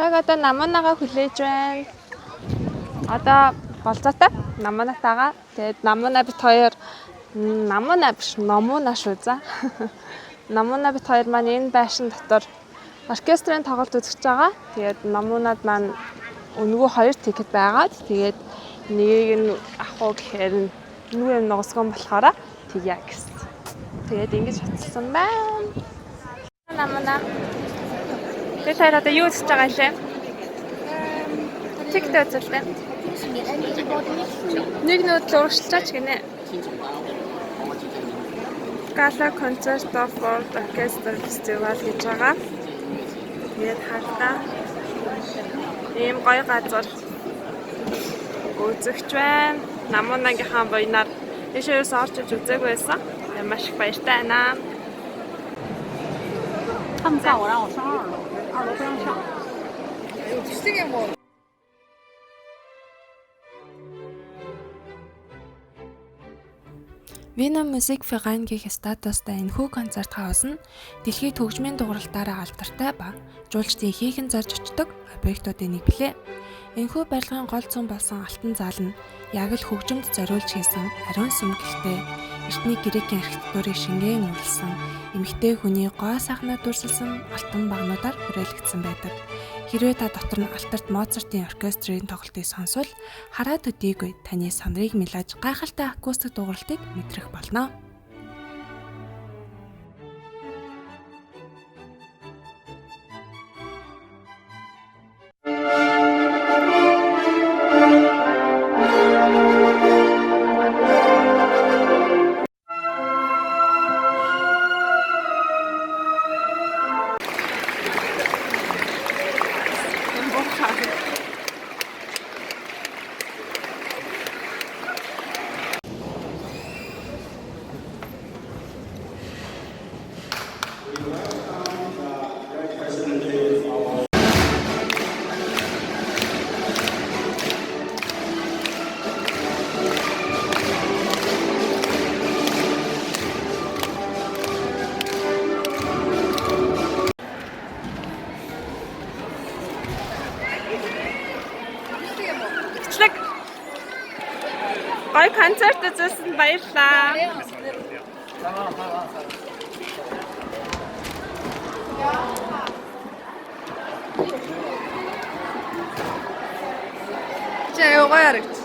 Яг одоо намуунаага хүлээж байна. Одоо болцоотой намуунатаага. Тэгээд намууна бит хоёр намууна биш номууна шүү за. Намууна бит хоёр маань энэ байшин дотор оркестрийн тоглолт үзэж байгаа. Тэгээд намуунад маань өнгөө 2 тикет байгаад тэгээд нэгийг нь авах гэхээр нүг юм нугасгон болохоор тэгье гэсэн. Тэгээд ингэж утсан байна. Намууна. Тэгээд хоёр одоо юу үзэж байгаа юм бэ? TikTok үзэлтэй. Нэг нөт урагшилж гинэ. Gala Concert of World Orchestra Festival гэж байгаа. Тэгээд хатаа ийм гоё газар үзэгч байна. Намуунагийнхаа буйнаар дэшээс орж иж үзээгүй байсан. Маш их баяртай байна. 他们叫我让我上2楼，2楼不让上。Вино Music Verein гэх статустай энэхүү концерт хаус нь дэлхийн төгжмийн дууралтаараа алдартай ба жуулчдын ихээхэн зорж очдог объектуудын нэг билээ. Энэхүү барилгын гол цөм болсон алтан зал нь яг л хөгжимд зориулж хийсэн ариун сүмгэлтэй эртний грекийн архитектурыг шингээн үйлсэн эмэгтэй хүний гоо сайхнаар дүрсэлсэн алтан багнуудаар хүрээлэгдсэн байдаг. Хэрвээ та дотор нь алтарт Моцартын оркестрийн тоглолтыг сонсвол хараад өдийгүй таны сонрыг мэлаж гайхалтай акустик дууралтыг мэдрэх болно. Гой концерт үзүүлсэнд баярлалаа. Чаа юу гоё харагч.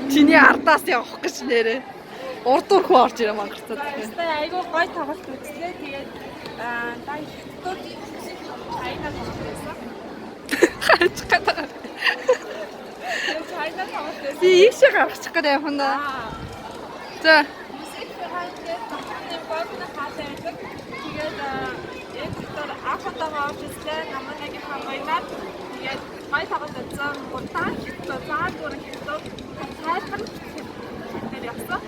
Чиний ардаас явах гэж нэрээ. Урд өрхөө орж ирээ мангартаад. Тэстэй айгүй гоё тоглолт үзлээ. Тэгээд дайхтууд чайна тоглолт байсан. Хаач гадаа. Чайна тоглолт байсан. Би ийшээ гаргачих гэдэг юм хана. За. Music Verein-тэй тоглолтын бодлоо хаалаа байдаг. Тэгээд энэ дотор ахтагаа орж ирсэн намайгийнхаа баянаар тэгээд гоё тоглолт үзсэн. Гутаа заадвар хийдэг. Тайлбар хийх явсан.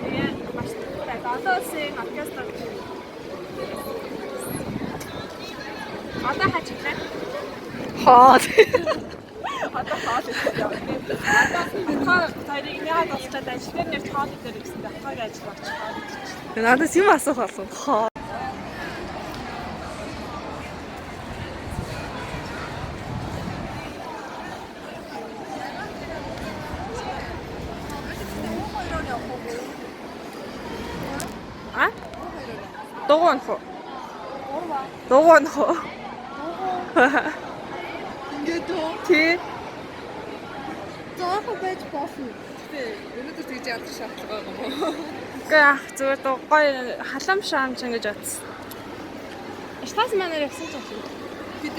Тэгээд маш түрээ долоосын оркестр. Одоо хачилаа. Хаад. Одоо хаалт яваа. Одоо тайрыг яагаад олцоод ажиллах нэр хаалт дээр гэсэн дахиад ажил болчихлоо. Надаас юм асуух болсон. Хаа. Дугуунах уу? Дугуунах уу? Ингээд үү? Тий. Зоохоо байж болно. Тэ өнөөдөр тэгж яадаг шаардлага байгаа юм уу? Гэхдээ ах зүгээр гоё халам шаамч ингэж атсан. Штас манаар явсан ч юм. Бид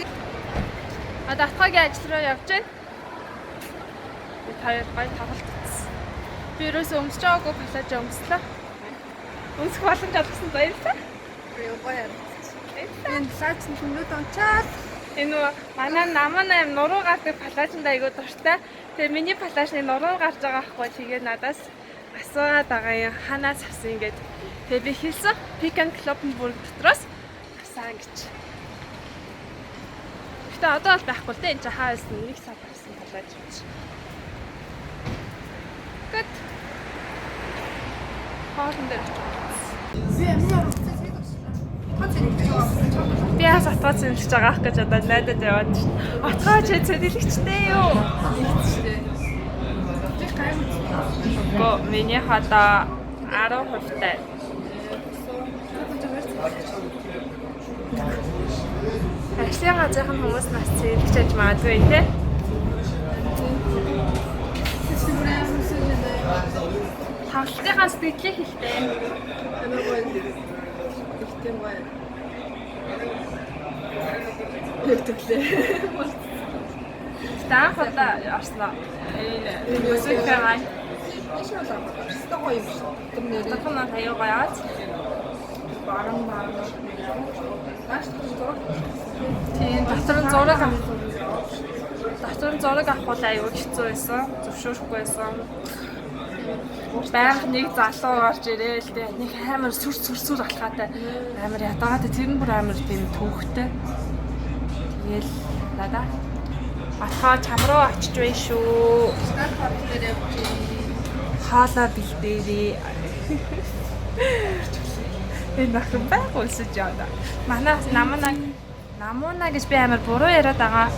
Одоо атгагийн ажил руу явж байна. Би таяр гоё тоглолт үзсэн. Би ерөөсөө өмсөж байгаагүй палажа өмслөө. Өмсөх боломж олгосон баярлалаа. гоё. Энэ лаачны хүмүүд онцаад Энэ манай намана юм нуруу гардаг палажинд айгуу дуртай. Тэгээ миний палажны нуруу гарч байгаа хгүй. Тэгээ надаас асуугаад байгаа юм ханаас авсан ингээд. Тэгээ би хэлсэн Pick and Kloppenburg дотроос авсан гэж. Гэтэ одоо бол байхгүй л дээ. Энд чи хаасан нэг цаг авсан талаач юм чи. Гэт. Хоолн дээр очиж. Би яас атгаач зэлж байгаа ах гэж одоо найдад яваад шин. Атгаач зэлэгчтэй юу? Го миний хата 10% таа. Ажлын газрын хүмүүс нас зэлж аж магадгүй те. Тавлтынхаа сэтгэлээ хэлтэй. Ихтэй гоё. Хэвтэлээ. Таахада арснаа. Өсөөхөө гай. Ишүүлээ. Өстой гоё юм шиг. Тэр нэр. Тохноо таяа гаяац. Баран. Тийм дотор нь зураг авах. Дотор нь зураг авах бол аюу хэцүү байсан. Зөвшөөрөхгүй байсан. Баяр нэг залуу орж ирээл тэ нэг амар сүр алхаатай амар ятаагатай тэр нь бүр амар тийм төвхтэй. Тэгэл надаа атгаа чам руу очиж бай шүү. Хаалаа бэлдээрээ. Энэ нахын баг үлсэж яваа. Манай намуна гэж би амар буруу яриад байгаа.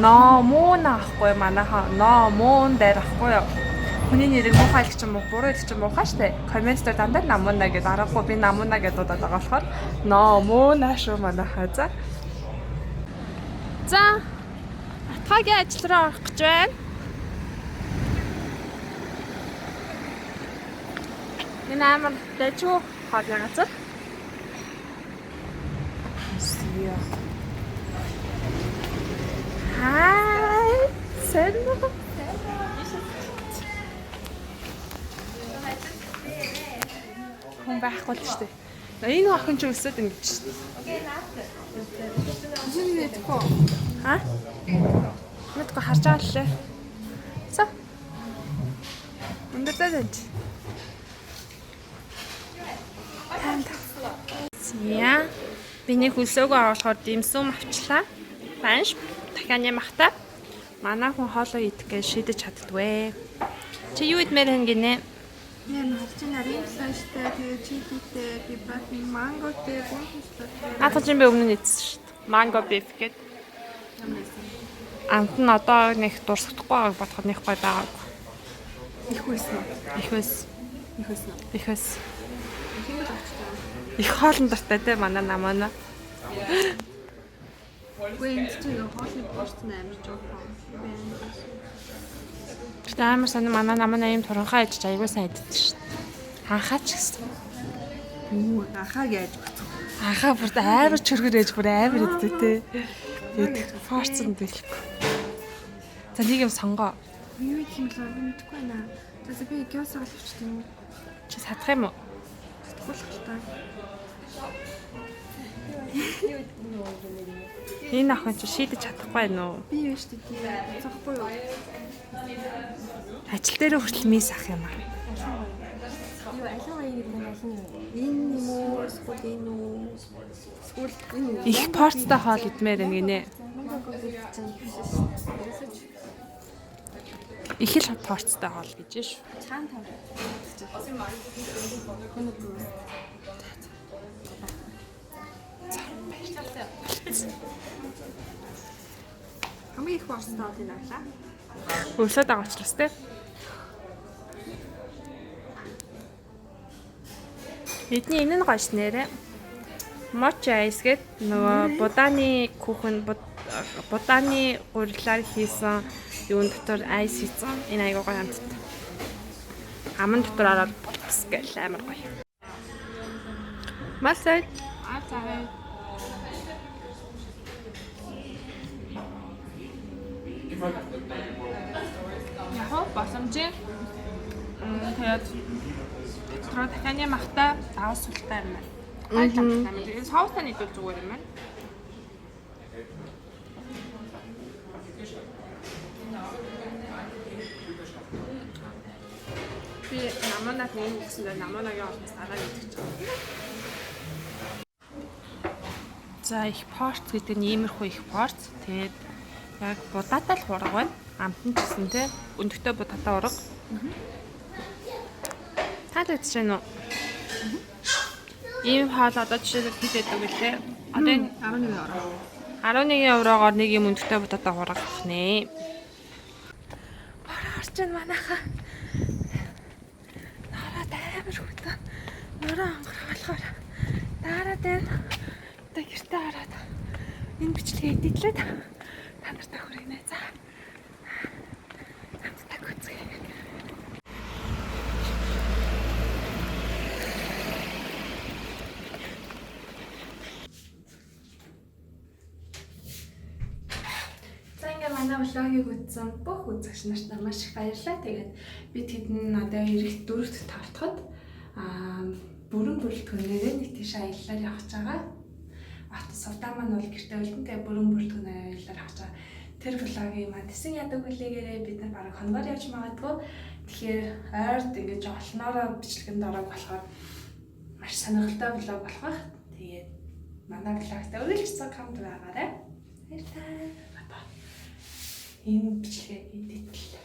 Номуна ахгүй манайха номун дээр ахгүй юу. Хүний нэрийг муухай хэлчих юм уу, буруу хэлчих юм уу хаа штэ. Коммент дээр дандаа намуна гэдээ аргагүй би намуна гэдээ дуудаад байгаа болохоор номуна шүү манайха за. За. Атгагийн ажил руу орох гэж байна. Энэ амар дэжүү хоолны газар. Сия. Хай. Сэнэ. Хүн байхгүй л шүү дээ. Энэ охин ч өсөд ингэж шүү дээ. Жин нэтгэв. Ха? Мэдгүй харж байгаа л лээ. За. Өндөртэй дэж. Яа. Биний хөлсөөгөө оруулахаар димсүм авчлаа. Банш дахианы махта. Манай хүн хоолоо идэх гэж шийдэж чаддгүй. Чи юу идмээр хэн гинэ? Яна харчин нарийн слайштай тэгээ чилитэй би бат манготэй гонхостой. Наадах чинь би өмнө нь идсэн шүү дээ. Манго биф гэд. Амт нь одоо нэг дурсахдаггүй байгааг бодоход нэг гой байгаагүй. Их байсан. Их байс. Их байсан. Их байс. Хэмээн авчихсан. Их хоолн дуртай те манай намаана. Үгүй энэ чинь хоолны бошцны амир жоох. Амар сонир манай намаана юм туранхаа ижиж аягүй сайн иддэг шүү дээ. Анхаа ч гэсэн. Анхаа гэж бодсон. Анхаа бүр амар чөргөр ээж бүр амар иддэг те. Идэх форцнд бэлэхгүй. За нэг юм сонгоо. Юу юм бэ? Мэдхгүй байна. За би геосаа авчихсан юм. Чи садах юм уу? Сэтгүүлэх л та. Энэ охин чи шийдэж чадахгүй байна уу? Би юу штэ тийм. Цахгүй юу? Ажил дээр хүртэл мис ах юм аа. Юу алгаа юм байна. Энэ юм уу? Эсвэл энэ үү? Эсвэл энэ үү? Их порцтой хоол идмээр байна гинэ. Их л порцтой хоол гэж шүү. Чаан тав. Хамгийн их порцтой хоол энэ авлаа. Өсөд байгаа учраас те. Бидний энэ нь гоёш нэрэ. Mocha ice гэд нөгөө буданы кухен буданы гурилаар хийсэн юун дотор айс хийсэн. Энэ айгуу гоё амттай. Аман дотор ороод бутс гэл амар гоё. Масай. Атаа. Яхаа басамжээ. Тэгээд дотроо дахианы махта давс султай юм байна. Тэгээд соустай нийлүүл зүгээр юм байна. Би наманаг нэг гэсэндээ наманагийн орноос дараа идэж байгаа. За их порц гэдэг нь иймэрхүү их порц. Тэгээд яг будаатай л хураг байна. Амтан гэсэн те өндөртөө будаатай ураг. Таалагдж байна уу? Ийм хаал одоо жишээлбэл хэд байдаг гэлээ. Одоо 11 евро. 11 еврогоор нэг юм өндөртөө будаатай хураг авах нэ. Бороо орч байна манайхаа. Нараад амар хөтөө. Нороо ангарахлахаар дараад байна. Одоо гэртээ ороод энэ бичлэгээ эдитлээд та нартай хүргэнэ. За. Хамтдаа үзье. За ингээ манай влогийг үзсэн бүх үзэгч нартай маш их баярлалаа. Тэгээд бид хэдэн одоо ирэх 4-т тавтахад бүрэн бүрэлдэхүүнээрээ нэг тийш аяллаар явж байгаа. Сувдаа маань бол гэртээ үлдэнтэй бүрэн бүрэлдэхүүнээр аяллаар явж байгаа. Тэр влогийг маань тэсэн ядаг хүлээгээрээ бид нар бараг хоногор явж магадгүй. Тэгэхээр ойрд ингэж олноороо бичлэгэнд ороод болохоор маш сонирхолтой влог болох бах. Тэгээд манай влогтай үргэлжлэн хамт байгаарай. Баярлалаа. Энэ бичлэгийг эдитлээ.